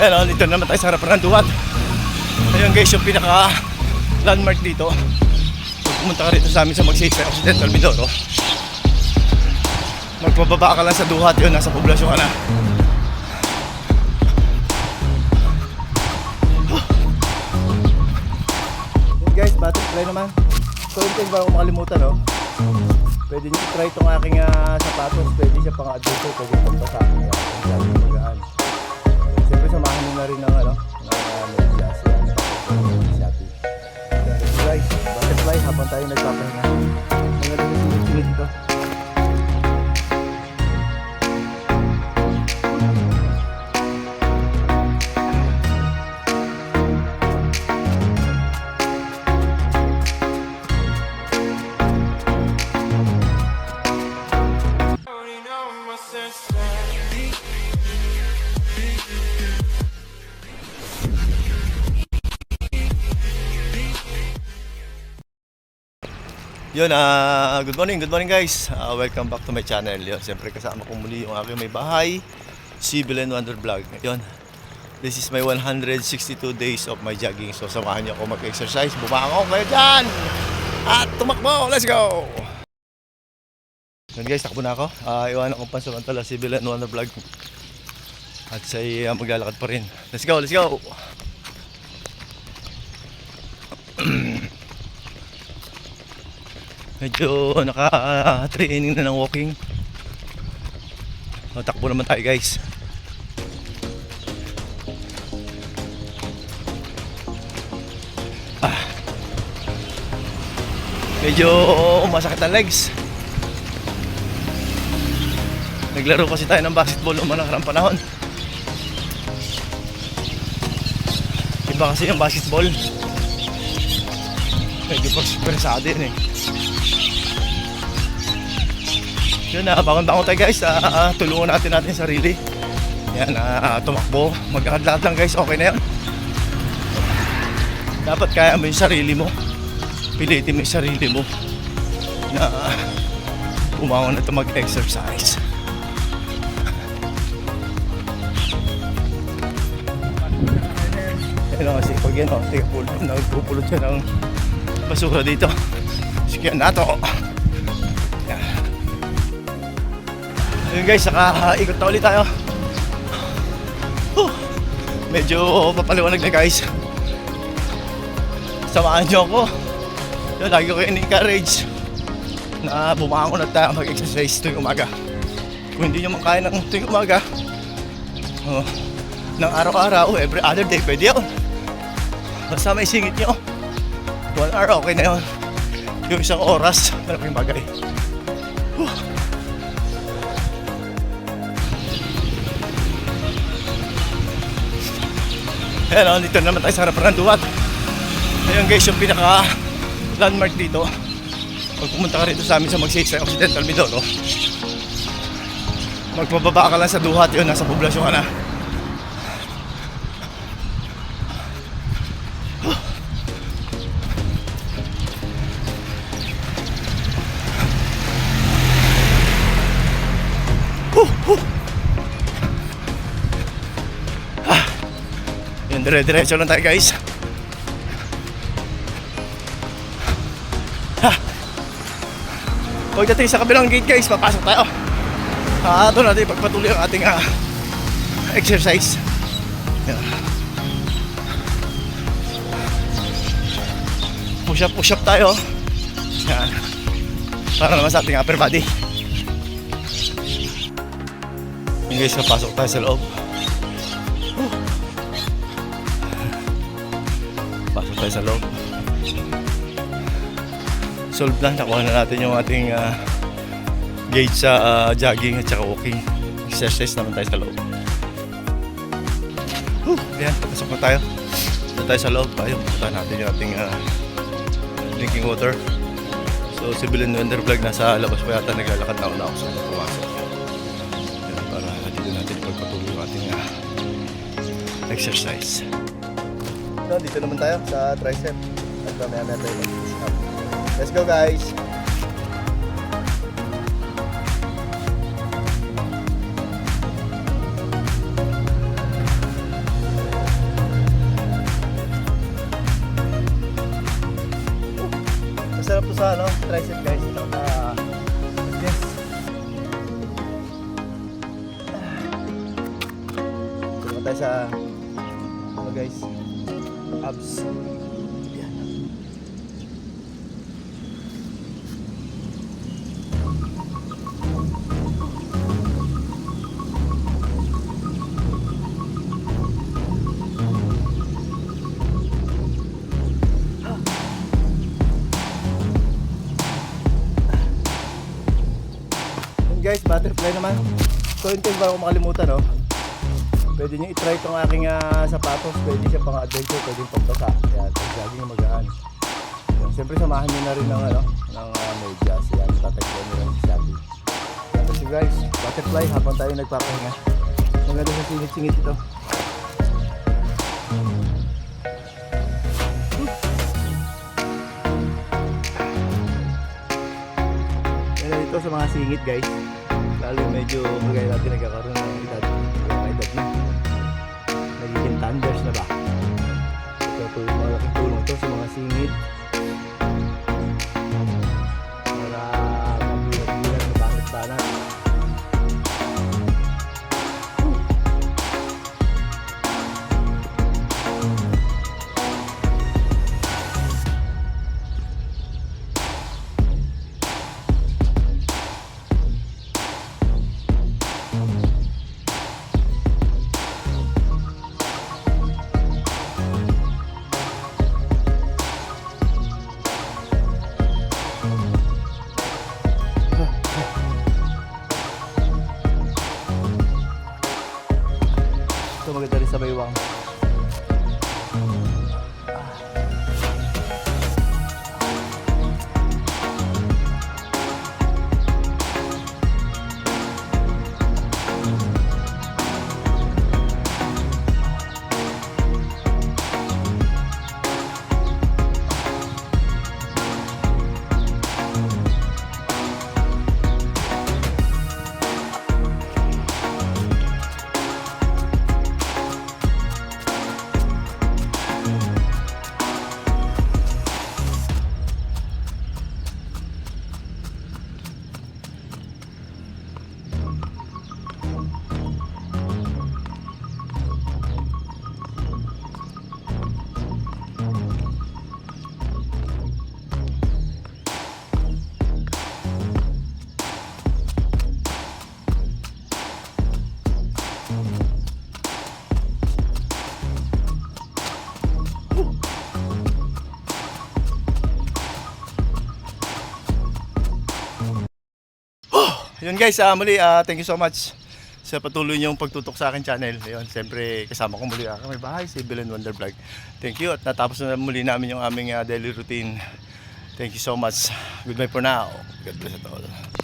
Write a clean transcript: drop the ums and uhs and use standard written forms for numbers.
Ayan, dito naman tayo sa harapan ng duhat. Ayun guys, yung pinaka landmark dito. Pag pumunta ka rito sa amin sa Magsaysay Occidental Mindoro, magpababa ka lang sa duhat, yun, nasa poblasyon ka na. Yun guys, battery try naman. So yun guys, bago makalimutan, no? Pwede nyo try itong aking sapatos. Pwede siya pang adulto, pwede pang pasakin niya. Siyempre samahan nyo na rin ng medyas. Shopee. Guys, butterfly habang tayo nagpapahinga. Mga rin yung sunod dito. Yun, good morning guys. Welcome back to my channel. Yun, siyempre kasama ko muli yung aking may bahay, si Belen Wonder Vlog. Yun, this is my 162 days of my jogging. So samahan niyo ako mag-exercise. Bumangon kayo dyan at tumakbo. Let's go! Yun guys, takbo na ako. Iwanan ko pansamantala si Belen Wonder Vlog. At siya maglalakad pa rin. Let's go, let's go! Medyo naka-training na ng walking. Takbo naman tayo guys. Medyo masakit ang legs. Naglaro kasi tayo ng basketball noong nakarang panahon. Iba kasi yung basketball. Medyo persado yun eh. Yun, bangon-bangon tayo guys. Tulungan natin sarili. Yan, tumakbo. Magkakadlakat lang guys, okay na yan. Dapat kaya mo yung sarili mo. Pilitin mo yung sarili mo na bumangon na ito mag-exercise. Yan kasi pag yan, nagpupulot siya ng basura dito. Sige na ito. Ayun guys, ikot na ulit tayo. Medyo papaliwanag na guys. Samahan nyo ako. Yun, lagi ko in-encourage na bumangon at tayo mag-exercise tuwing umaga. Kung hindi nyo makaya ng tuwing umaga, ng araw-araw, every other day, pwede yun. Basta may singit nyo, 1 hour, okay na yun. Yung isang oras, malaking bagay. Ayan, dito naman tayo sa harapan ng duhat. Ayun guys, yung pinaka landmark dito. Pag pumunta ka rito sa amin sa Magsaysay Occidental Mindoro, magpababa ka lang sa duhat, yun, nasa poblasyon ka na. Yun, dire-diretso lang tayo guys. Pagdating sa kabilang gate guys, papasok tayo. Doon natin pagpatuloy ang ating exercise. Push up tayo. Yan. Para naman sa ating upper body. Yun guys, papasok tayo sa loob. Pasok tayo sa loob. Solve na, nakuha na natin yung ating gauge sa jogging at saka walking. Exercise naman tayo sa loob. Ayan, pasok na tayo. Punta tayo sa loob. Tayo, punta natin yung ating drinking water. So si Belen Wonder Vlog nasa labas pa yata, naglalakad na ako sa pumasok. Ayan, para dito natin ipagpatuloy yung ating exercise. So dito naman tayo sa tricep. At mamaya tayo mag-push up. Let's go guys! sa ano, tricep guys. Ito na. Yes. Ito tayo sa ano guys, abs. Yan. Guys, butterfly naman. So yun guys, bago ko makalimutan, no? Pwede nyo itry itong aking sapatos. Pwede siya pang adventure, pwede yung pambasa. Yan, pag-jogging yung magaan. Yan, siyempre samahan nyo na rin ng, ano, ng medyas. Yan, tatagpo nyo lang sa Shopee. Yan, so guys, butterfly habang tayo nagpapahinga. Maganda sa singit-singit ito. Yan ito sa mga singit guys. Lalo medyo magaya natin nagkakaroon ng edad na. Nagiging thunders na ba? Ito po yung malaking tulong to sa mga singit. Para magbilag-bilag na banat-banat. Ito maganda rin sa baywang. Yun guys, muli thank you so much sa patuloy niyong pagtutok sa akin channel. Ayun, siyempre kasama ko muli may bahay si Bill and Wonder Vlog. Thank you at natapos na muli namin yung aming daily routine. Thank you so much. Goodbye for now. God bless us all.